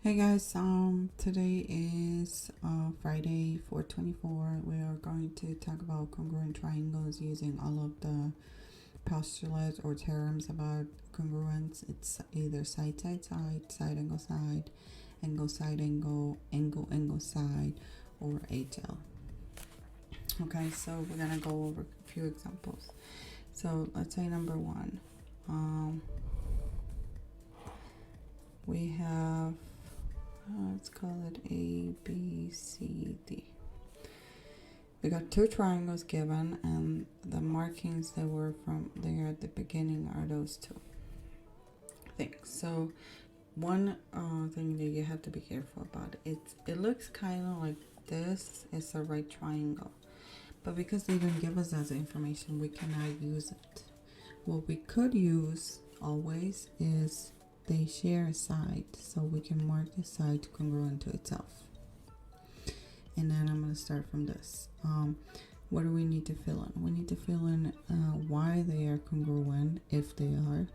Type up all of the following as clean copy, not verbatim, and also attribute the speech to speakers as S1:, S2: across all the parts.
S1: Hey guys, today is Friday 4/24. We are going to talk about congruent triangles using all of the postulates or terms about congruence. It's either side, side, side, side, angle, side, angle, angle, side, or HL. Okay, so we're gonna go over a few examples. So let's say number one. We have let's call it A, B, C, D. We got two triangles given, and the markings that were from there at the beginning are those two things. So one thing that you have to be careful about, it looks kind of like this is a right triangle, but because they didn't give us that information, we cannot use it. What we could use always is they share a side, so we can mark the side congruent to itself. And then I'm going to start from this. What do we need to fill in? We need to fill in why they are congruent, if they are,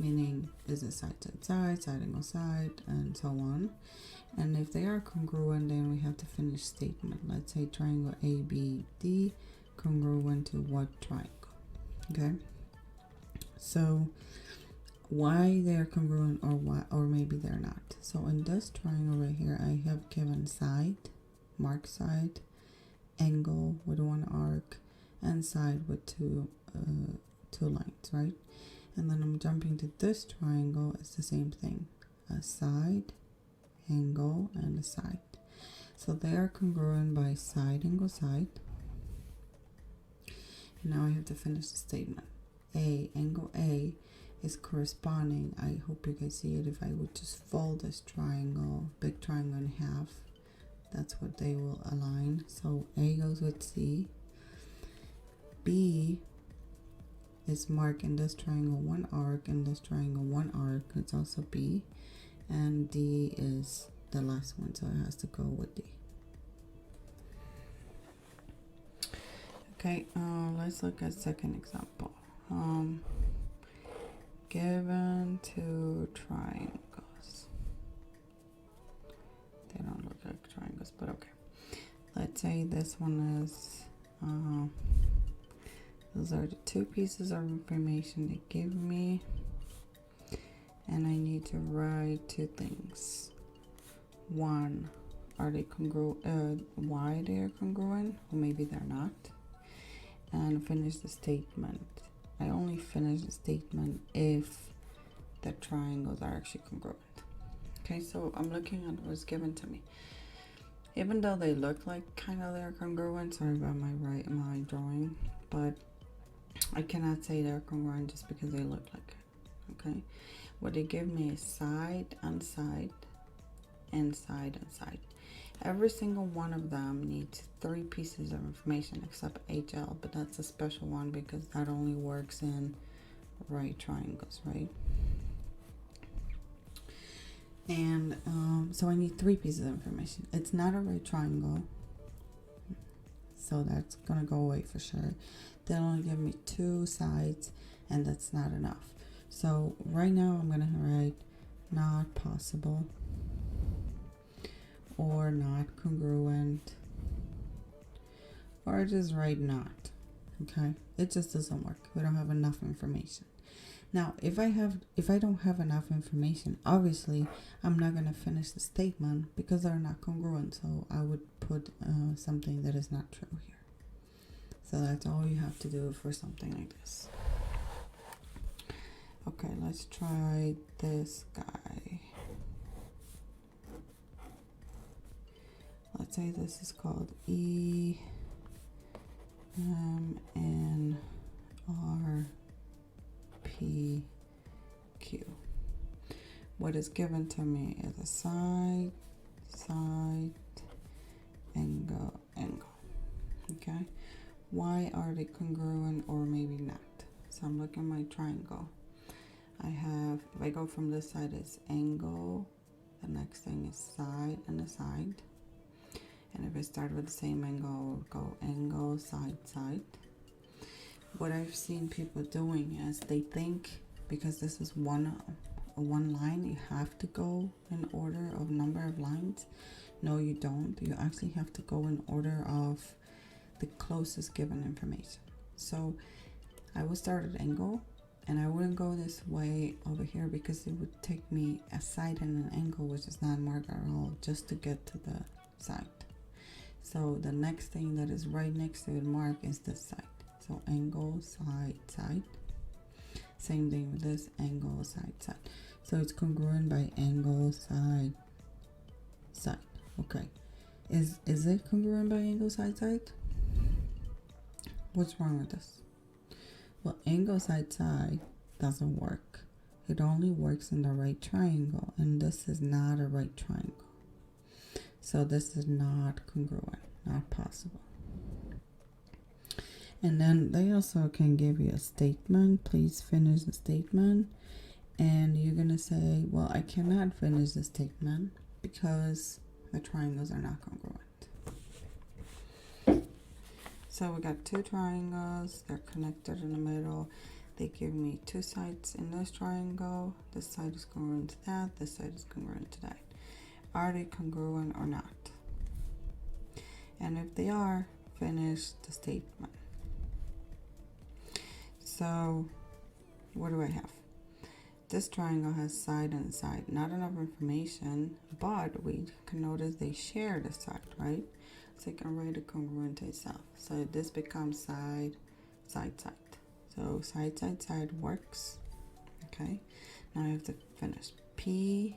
S1: meaning is it side, side, side, side, angle, side, and so on. And if they are congruent, then we have to finish statement. Let's say triangle ABD congruent to what triangle? Okay, so why they're congruent or why, or maybe they're not. So in this triangle right here, I have given side, mark side, angle with one arc, and side with two lines, right? And then I'm jumping to this triangle. It's the same thing, a side, angle, and a side. So they are congruent by side, angle, side. And now I have to finish the statement. Angle A is corresponding. I hope you can see it. If I would just fold this triangle, big triangle, in half, that's what they will align. So A goes with C. B is marked in this triangle one arc, and this triangle one arc. It's also B. And D is the last one, so it has to go with D. Okay, let's look at second example. Given two triangles. They don't look like triangles, but okay. Let's say this one is, those are the two pieces of information they give me. And I need to write two things. One, are they congruent? Why they are congruent, or maybe they're not. And finish the statement. I only finish the statement if the triangles are actually congruent. Okay, so I'm looking at what's given to me. Even though they look like kind of they're congruent, sorry about my drawing, but I cannot say they're congruent just because they look like it. Okay, what they give me is side and side and side and side. Every single one of them needs three pieces of information except HL, but that's a special one because that only works in right triangles, right? And so I need three pieces of information. It's not a right triangle, so that's gonna go away for sure. They'll only give me two sides, and that's not enough. So right now I'm gonna write not possible, or not congruent, or just write not. Okay, it just doesn't work. We don't have enough information. Now if I don't have enough information, obviously I'm not going to finish the statement because they're not congruent, so I would put something that is not true here. So that's all you have to do for something like this. Okay, let's try this guy. Let's say this is called E M N R P Q. What is given to me is a side, side, angle, angle. Okay, why are they congruent or maybe not? So I'm looking at my triangle. I have, if I go from this side, is angle, the next thing is side and a side. And if I start with the same angle, I'll go angle, side, side. What I've seen people doing is they think because this is one one line, you have to go in order of number of lines. No, you don't. You actually have to go in order of the closest given information. So I will start at angle, and I wouldn't go this way over here because it would take me a side and an angle, which is not marked at all, just to get to the side. So the next thing that is right next to it mark is this side. So angle, side, side. Same thing with this, angle, side, side. So it's congruent by angle, side, side. Okay. Is it congruent by angle, side, side? What's wrong with this? Well, angle, side, side doesn't work. It only works in the right triangle, and this is not a right triangle. So this is not congruent, not possible. And then they also can give you a statement. Please finish the statement. And you're going to say, well, I cannot finish the statement because the triangles are not congruent. So we got two triangles. They're connected in the middle. They give me two sides in this triangle. This side is congruent to that. This side is congruent to that. Are they congruent or not? And if they are, finish the statement. So what do I have? This triangle has side and side. Not enough information, but we can notice they share the side, right? So you can write it congruent to itself. So this becomes side, side, side. So side, side, side works. Okay. Now I have to finish. PMN.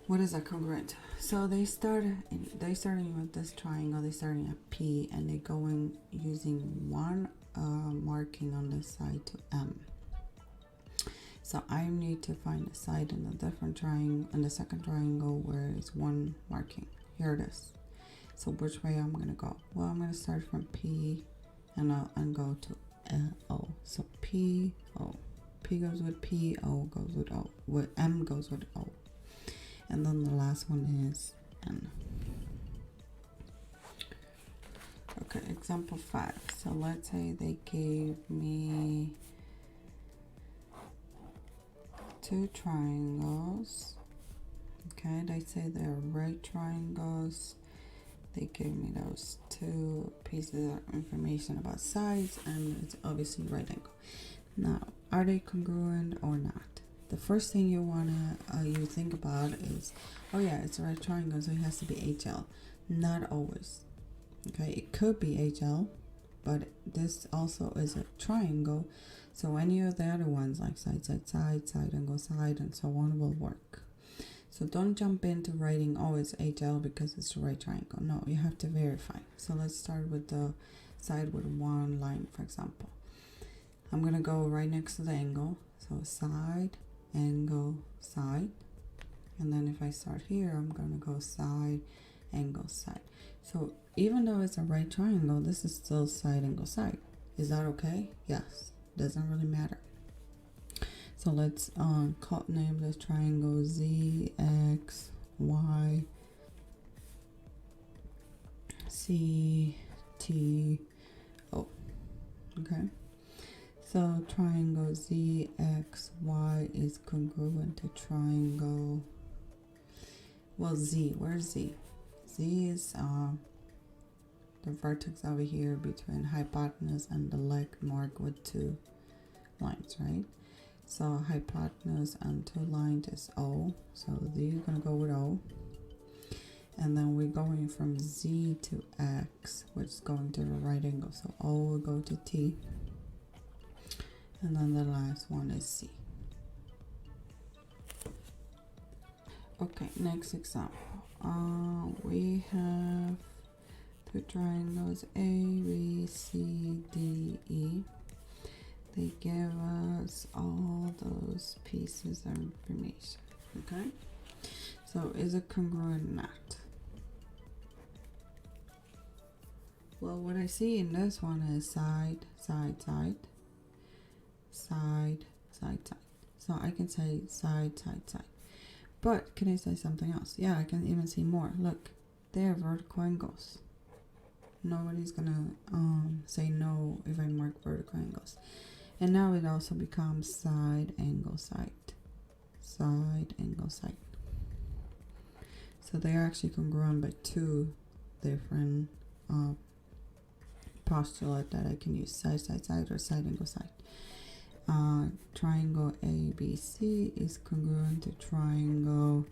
S1: What is that congruent? So they starting with this triangle. They're starting at P, and they're going using one marking on this side to M. So I need to find a side in a different triangle, in the second triangle where it's one marking. Here it is. So which way I'm gonna go? Well, I'm gonna start from P and go to O. So P, O. P goes with P, O goes with O. M goes with O. And then the last one is N. Okay, example 5. So let's say they gave me two triangles. Okay, they say they're right triangles. They gave me those two pieces of information about sides, and it's obviously right angle. Now, are they congruent or not? The first thing you you think about is, oh yeah, it's a right triangle, so it has to be HL. Not always. Okay, it could be HL, but this also is a triangle, so any of the other ones like side, side, side, side angle, side, and so on will work. So don't jump into writing, oh, it's HL because it's the right triangle. No, you have to verify. So let's start with the side with one line, for example. I'm gonna go right next to the angle, so side, angle, side, and then if I start here, I'm gonna go side, angle, side. So even though it's a right triangle, this is still side, angle, side. Is that okay? Yes, doesn't really matter. So let's name this triangle Z, X, Y, C, T, O. Okay. So triangle ZXY is congruent to triangle, well, Z, where's Z? Z is the vertex over here between hypotenuse and the leg marked with two lines, right? So hypotenuse and two lines is O, so Z is going to go with O. And then we're going from Z to X, which is going to the right angle, so O will go to T. And then the last one is C. Okay, next example. We have two triangles A, B, C, D, E. They give us all those pieces of information. Okay, so is it congruent or not? Well, what I see in this one is side, side, side, side, side, side. So I can say side, side, side. But can I say something else? Yeah, I can even see more. Look, they are vertical angles. Nobody's gonna say no if I mark vertical angles. And now it also becomes side angle side. Side angle side. So they're actually congruent by two different postulate that I can use: side side side or side angle side. Triangle ABC is congruent to triangle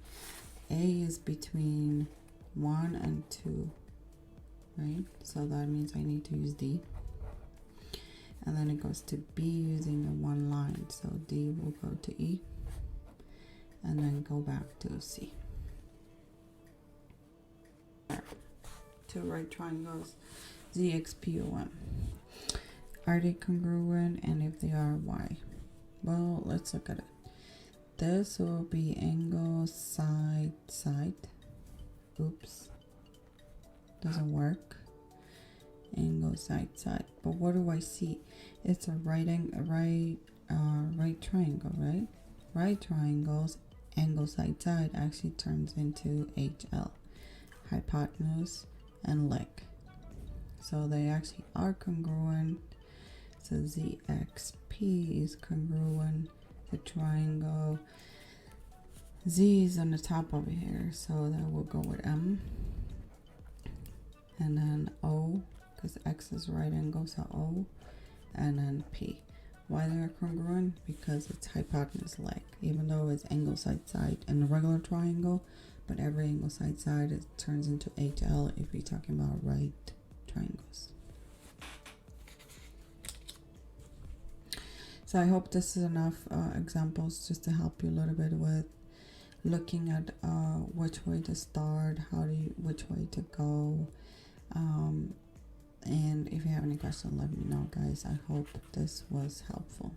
S1: A is between 1 and 2, right? So that means I need to use D. And then it goes to B using the one line. So D will go to E and then go back to C. Two right triangles, ZXPOM. Are they congruent, and if they are, why? Well, let's look at it. This will be angle side side. Oops, doesn't work. Angle side side. But what do I see? It's a right triangle, right? Right triangles, angle side side actually turns into HL, hypotenuse and leg. So they actually are congruent. So ZXP is congruent. The triangle Z is on the top over here, so that will go with M. And then O, because X is right angle, so O. And then P. Why they're congruent? Because it's hypotenuse leg, even though it's angle side side in a regular triangle, but every angle side side it turns into HL if you're talking about right triangles. So I hope this is enough examples just to help you a little bit with looking at which way to start, which way to go. And if you have any questions, let me know, guys. I hope this was helpful.